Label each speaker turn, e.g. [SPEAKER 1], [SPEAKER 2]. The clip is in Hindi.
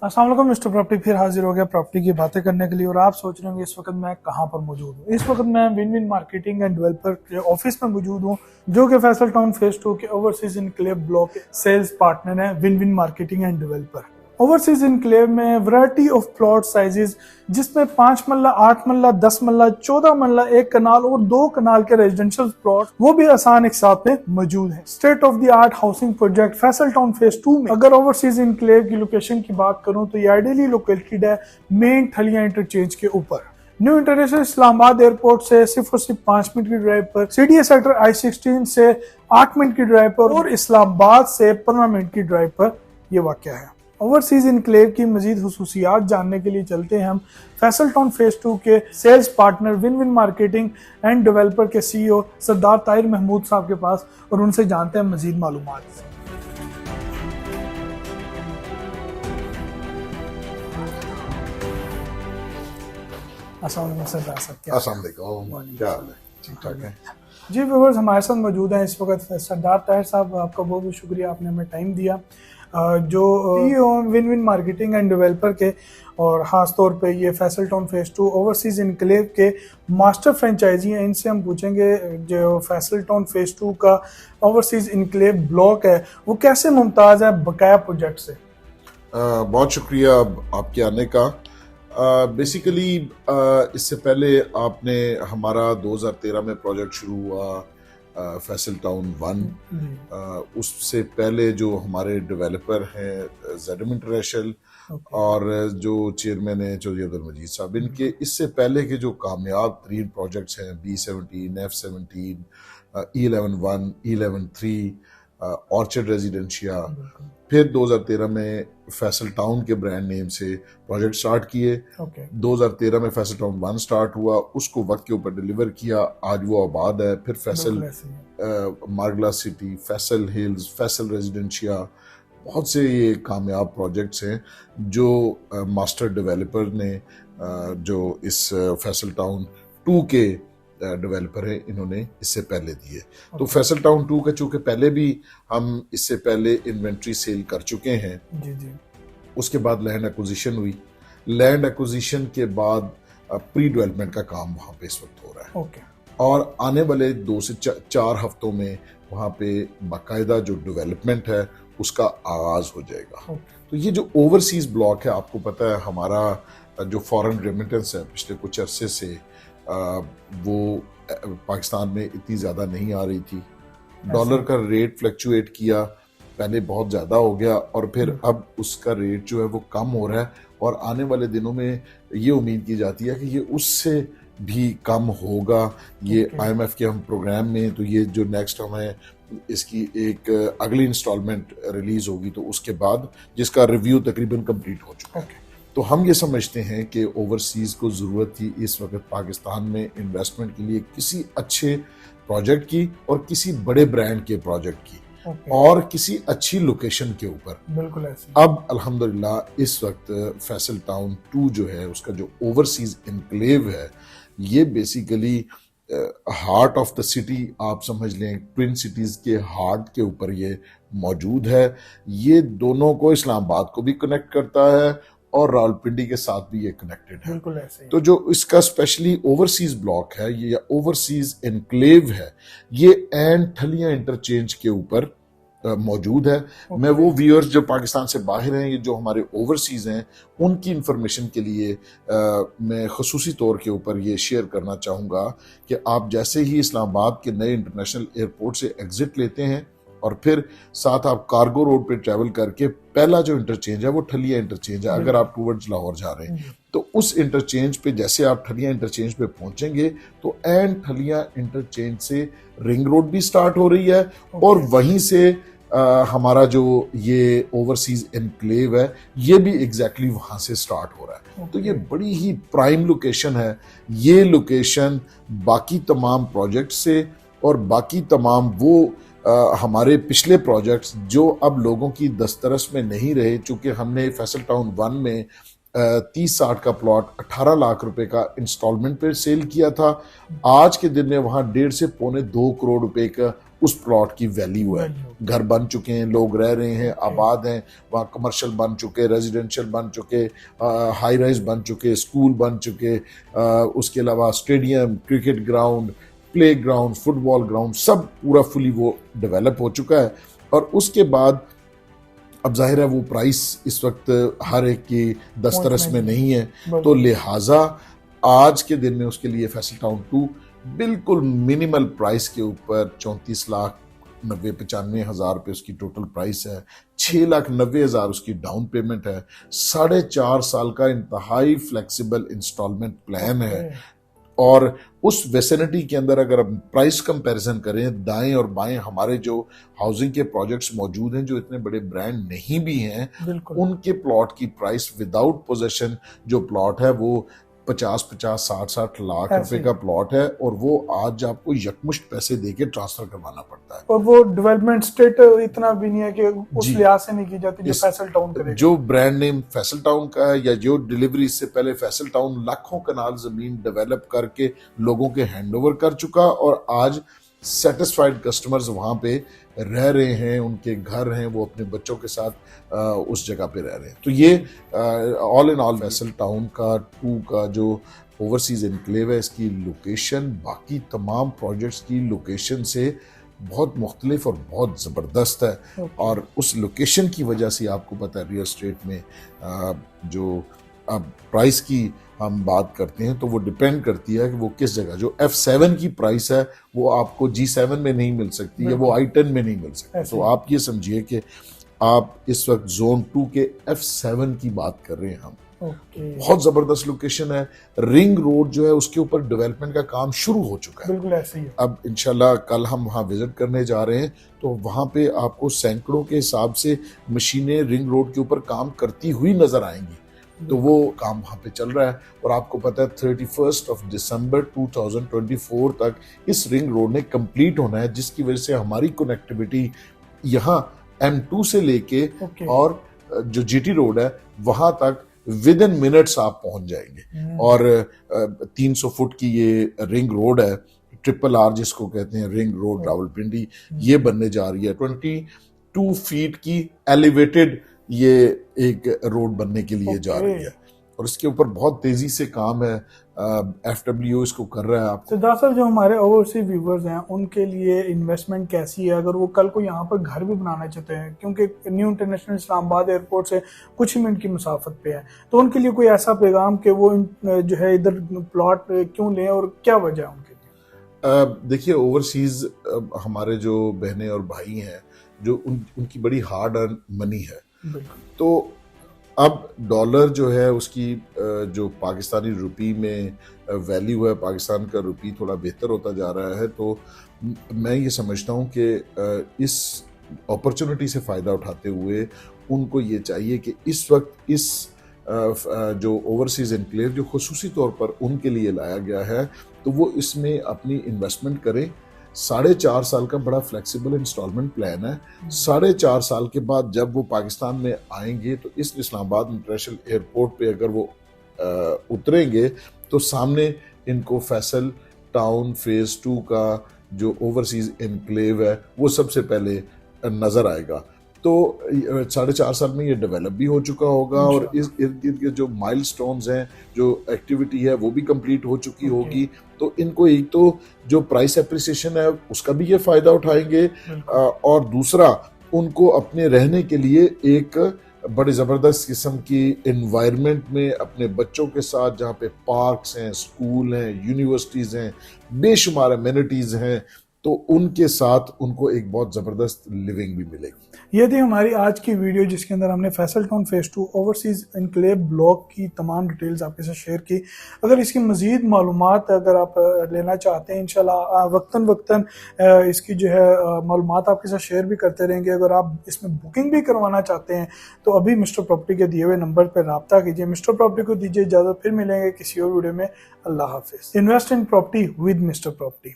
[SPEAKER 1] अस्सलाम वालेकुम मिस्टर प्रॉपर्टी फिर हाजिर हो गया प्रॉपर्टी की बातें करने के लिए। और आप सोच रहे होंगे इस वक्त मैं कहाँ पर मौजूद हूँ। इस वक्त मैं win win marketing and developer के ऑफिस में मौजूद हूँ, जो कि फैसल टाउन फेज 2 के ओवरसीज इनक्लेव ब्लॉक के सेल्स पार्टनर है win win marketing and developer. Overseas enclave में वैरायटी ऑफ प्लॉट साइजेस, जिसमें 5 मल्ला, 8 मल्ला, 10 मल्ला, 14 मल्ला, 1 कनाल और 2 कनाल के रेजिडेंशियल प्लॉट वो भी आसान एक साथ में मौजूद है। State of the art housing project Faisal town phase 2 में अगर ओवरसीज इनक्लेव की लोकेशन की बात करूं तो ये आइडियली लोकेटेड है मेन ठलिया इंटरचेंज के ऊपर। न्यू इंटरनेशनल इस्लामाबाद एयरपोर्ट से सिर्फ और सिर्फ 5 मिनट की ड्राइव पर, सीडीए सेक्टर I-16 से 8 मिनट की ड्राइव पर और इस्लामाबाद से 15 मिनट की ड्राइव पर यह वाक़या है। ओवरसीज इनक्लेव की मजीद हुसूसियात जानने के लिए चलते हैं हम फैसल टाउन फेज 2 के sales partner win win marketing and developer के CEO सरदार ताहिर महमूद साहब के पास और उनसे जानते हैं मजीद मालूमात। अस्सलाम वालेकुम सरदार साहब,
[SPEAKER 2] क्या हाल है? ठीक ठाक है
[SPEAKER 1] जी। व्यूअर्स हमारे साथ मौजूद हैं इस वक्त सरदार ताहिर साहब, आपका बहुत बहुत शुक्रिया, आपने हमें टाइम दिया। जो CEO win win marketing and developer के और ख़ास तौर पे ये Faisal town phase 2 overseas enclave के मास्टर फ्रेंचाइजी हैं, इनसे हम पूछेंगे जो फैसल टाउन फेज 2 का ओवरसीज इनक्लेव ब्लॉक है वो कैसे मुमताज़ है बकाया प्रोजेक्ट से।
[SPEAKER 2] बहुत शुक्रिया आपके आने का। बेसिकली इससे पहले आपने हमारा 2013 में प्रोजेक्ट शुरू हुआ फैसल टाउन 1। उससे पहले जो हमारे डेवलपर हैं ज़ेडम इंटरनेशनल और जो चेयरमैन है चौधरी अब्दुल मजीद साहब, इनके इससे पहले के जो कामयाब तरीन प्रोजेक्ट्स हैं B17, F17, E11-1, E11-3, orchard residencia, फिर 2013 में फैसल टाउन के ब्रांड नेम से प्रोजेक्ट स्टार्ट किए। 2013 में फैसल टाउन 1 स्टार्ट हुआ, उसको वक्त के ऊपर डिलीवर किया, आज वो आबाद है। फिर फैसल मार्गला city, Faisal hills, Faisal residencia, बहुत से ये कामयाब प्रोजेक्ट्स हैं जो मास्टर डेवलपर ने जो इस फैसल टाउन 2 के डेवलपर है इन्होंने इससे पहले दिए। तो फैसल टाउन 2 का चूंकि पहले भी हम इससे पहले इन्वेंट्री सेल कर चुके हैं जी। उसके बाद लैंड एक्विजिशन हुई। लैंड एक्विजिशन के बाद प्री डेवलपमेंट का काम वहां पे इस वक्त हो रहा है और आने वाले 2 से 4 हफ्तों में वहां पे बाकायदा जो डेवलपमेंट है उसका आगाज हो जाएगा। तो ये जो ओवरसीज ब्लॉक है, आपको पता है हमारा जो फॉरेन रेमिटेंस है पिछले कुछ अरसे से वो पाकिस्तान में इतनी ज़्यादा नहीं आ रही थी। डॉलर का रेट फ्लक्चुएट किया, पहले बहुत ज़्यादा हो गया और फिर अब उसका रेट जो है वो कम हो रहा है और आने वाले दिनों में ये उम्मीद की जाती है कि ये उससे भी कम होगा। ये IMF के हम प्रोग्राम में, तो ये जो नेक्स्ट हमें इसकी एक अगली इंस्टॉलमेंट रिलीज होगी तो उसके बाद जिसका रिव्यू तकरीबन कंप्लीट हो चुका है। तो हम ये समझते हैं कि ओवरसीज को ज़रूरत थी इस वक्त पाकिस्तान में इन्वेस्टमेंट के लिए किसी अच्छे प्रोजेक्ट की और किसी बड़े ब्रांड के प्रोजेक्ट की और किसी अच्छी लोकेशन के ऊपर।
[SPEAKER 1] बिल्कुल ऐसे।
[SPEAKER 2] अब अल्हम्दुलिल्लाह इस वक्त फैसल टाउन 2 जो है उसका जो ओवरसीज इनक्लेव है ये basically heart of the city आप समझ लें, ट्विन सिटीज के हार्ट के ऊपर ये मौजूद है। ये दोनों को इस्लामाबाद को भी कनेक्ट करता है और रावलपिंडी के साथ भी ये कनेक्टेड है।
[SPEAKER 1] बिल्कुल ऐसे ही।
[SPEAKER 2] तो जो इसका स्पेशली ओवरसीज ब्लॉक है ये या ओवरसीज एनक्लेव है ये एंड ठलिया इंटरचेंज के ऊपर मौजूद है। मैं वो व्यूअर्स जो पाकिस्तान से बाहर हैं, ये जो हमारे ओवरसीज हैं, उनकी इंफॉर्मेशन के लिए मैं खसूसी तौर के ऊपर ये शेयर करना चाहूँगा कि आप जैसे ही इस्लामाबाद के नए इंटरनेशनल एयरपोर्ट से एग्जिट लेते हैं और फिर साथ आप कार्गो रोड पे ट्रैवल करके पहला जो इंटरचेंज है वो ठलिया इंटरचेंज है। अगर आप टूवर्ड्स लाहौर जा रहे हैं तो उस इंटरचेंज पे जैसे आप ठलिया इंटरचेंज पे पहुंचेंगे तो एंड ठलिया इंटरचेंज से रिंग रोड भी स्टार्ट हो रही है और वहीं से हमारा जो ये ओवरसीज एनक्लेव है ये भी एग्जैक्टली वहां से स्टार्ट हो रहा है। तो ये बड़ी ही प्राइम लोकेशन है। ये लोकेशन बाकी तमाम प्रोजेक्ट से और बाकी तमाम वो हमारे पिछले प्रोजेक्ट्स जो अब लोगों की दस्तरस में नहीं रहे, चूंकि हमने फैसल टाउन 1 में 30-60 का प्लॉट 18 लाख रुपए का इंस्टॉलमेंट पे सेल किया था। आज के दिन में वहां 1.5 से 2.25 करोड़ रुपए का उस प्लॉट की वैल्यू है। घर बन चुके हैं, लोग रह रहे हैं, आबाद हैं, वहाँ कमर्शियल बन चुके, रेजिडेंशियल बन चुके, हाई राइज बन चुके, स्कूल बन चुके, उसके अलावा stadium, cricket ground, play ground, football ground, सब पूरा फुली वो डेवलप हो चुका है। और उसके बाद अब जाहिर है वो प्राइस इस वक्त हर एक की दस्तरस में नहीं है, तो लिहाजा आज के दिन में उसके लिए फैसल टाउन 2 बिल्कुल मिनिमल प्राइस के ऊपर 34,90,95,000 रुपये उसकी टोटल प्राइस है, 6,90,000 उसकी डाउन पेमेंट है, 4.5 साल का इंतहाई फ्लेक्सिबल इंस्टॉलमेंट प्लान है। और उस वेसिनिटी के अंदर अगर हम प्राइस कंपैरिजन करें, दाएं और बाएं हमारे जो हाउसिंग के प्रोजेक्ट्स मौजूद हैं जो इतने बड़े ब्रांड नहीं भी हैं, उनके प्लॉट की प्राइस विदाउट पोजेशन जो प्लॉट है वो 50-50, 60-60 लाख रुपए का प्लॉट है, और वो आज आपको यकमुश्त पैसे देके ट्रांसफर करवाना पड़ता है।
[SPEAKER 1] और वो डेवलपमेंट स्टेट इतना भी नहीं है कि उस लिहाज से नहीं की जाती जो फैसल टाउन करेगा।
[SPEAKER 2] जो ब्रांड नेम फैसल टाउन का है या जो डिलीवरी से पहले फैसल टाउन लाखों कनाल जमीन डेवलप करके लोगों के हैंडओवर कर चुका, और आज सेटिस्फाइड कस्टमर्स वहां पे रह रहे हैं, उनके घर हैं, वो अपने बच्चों के साथ उस जगह पे रह रहे हैं। तो ये all in all Faisal town का 2 का जो ओवरसीज एनक्लेव है, इसकी लोकेशन बाकी तमाम प्रोजेक्ट्स की लोकेशन से बहुत मुख्तलिफ और बहुत ज़बरदस्त है। और उस लोकेशन की वजह से आपको पता है रियल एस्टेट में जो अब प्राइस की हम बात करते हैं तो वो डिपेंड करती है कि वो किस जगह, जो F7 की प्राइस है वो आपको G7 में नहीं मिल सकती है, वो I10 में नहीं मिल सकती। तो आप ये समझिए कि आप इस वक्त जोन 2 के F7 की बात कर रहे हैं हम। बहुत जबरदस्त लोकेशन है, रिंग रोड जो है उसके ऊपर डेवलपमेंट का काम शुरू हो चुका है, बिल्कुल ऐसे ही है। अब इंशाल्लाह कल हम वहाँ विजिट करने जा रहे हैं, तो वहाँ पे आपको सैकड़ों के हिसाब से मशीनें रिंग रोड के ऊपर काम करती हुई नजर आएंगी। तो वो काम वहाँ पे चल रहा है, और आपको पता है 31 दिसंबर 2024 तक इस रिंग रोड ने कंप्लीट होना है, जिसकी वजह से हमारी कनेक्टिविटी यहाँ M2 से लेके और जो GT रोड है वहां तक विद इन मिनट्स आप पहुंच जाएंगे। और 300 फुट की ये रिंग रोड है, RRR जिसको कहते हैं, रिंग रोड रावलपिंडी, ये बनने जा रही है। 22 फीट की एलिवेटेड ये एक रोड बनने के लिए जा रही है, और इसके ऊपर बहुत तेजी से काम है, FWO इसको कर रहा है। आपको
[SPEAKER 1] सिद्धार्थ साहब, जो हमारे ओवरसीज व्यूवर्स हैं उनके लिए इन्वेस्टमेंट कैसी है अगर वो कल को यहाँ पर घर भी बनाना चाहते हैं, क्योंकि न्यू इंटरनेशनल इस्लामाबाद एयरपोर्ट से कुछ ही मिनट की मुसाफत पे है, तो उनके लिए कोई ऐसा पैगाम कि वो जो है इधर प्लॉट क्यों लें और क्या वजह है उनके लिए?
[SPEAKER 2] देखिए, ओवरसीज हमारे जो बहनें और भाई हैं जो उनकी बड़ी हार्ड अर्न मनी है, तो अब डॉलर जो है उसकी जो पाकिस्तानी रुपी में वैल्यू है, पाकिस्तान का रुपी थोड़ा बेहतर होता जा रहा है, तो मैं ये समझता हूँ कि इस अपॉर्चुनिटी से फ़ायदा उठाते हुए उनको ये चाहिए कि इस वक्त इस जो ओवरसीज एनक्लेव जो खुसूसी तौर पर उनके लिए लाया गया है, तो वो इसमें अपनी इन्वेस्टमेंट करें। 4.5 साल का बड़ा फ्लेक्सिबल इंस्टॉलमेंट प्लान है। 4.5 साल के बाद जब वो पाकिस्तान में आएंगे तो इस इस्लामाबाद इंटरनेशनल एयरपोर्ट पे अगर वो उतरेंगे तो सामने इनको फैसल टाउन फेज 2 का जो ओवरसीज एनक्लेव है वो सबसे पहले नजर आएगा। तो 4.5 साल में ये डेवलप भी हो चुका होगा, और इस इर्द गिर्द के जो माइलस्टोन्स हैं, जो एक्टिविटी है वो भी कंप्लीट हो चुकी होगी। तो इनको एक तो जो प्राइस एप्रिसिएशन है उसका भी ये फायदा उठाएंगे, और दूसरा उनको अपने रहने के लिए एक बड़े ज़बरदस्त किस्म की एनवायरनमेंट में अपने बच्चों के साथ, जहाँ पे पार्क्स हैं, स्कूल हैं, यूनिवर्सिटीज़ हैं, बेशुमार एमिनिटीज़ हैं, तो उनके साथ उनको एक बहुत ज़बरदस्त लिविंग भी मिलेगी।
[SPEAKER 1] ये थी हमारी आज की वीडियो, जिसके अंदर हमने Faisal town phase 2 overseas enclave block की तमाम डिटेल्स आपके साथ शेयर की। अगर इसकी मजीद मालूमात अगर आप लेना चाहते हैं, इंशाल्लाह वक्तन वक्तन इसकी जो है मालूमात आपके साथ शेयर भी करते रहेंगे। अगर आप इसमें बुकिंग भी करवाना चाहते हैं तो अभी मिस्टर प्रॉपर्टी के दिए हुए नंबर पर रब्ता कीजिए। मिस्टर प्रॉपर्टी को दीजिए इजाज़त, फिर मिलेंगे किसी और वीडियो में। अल्लाह हाफिज़। Invest in property with mister property.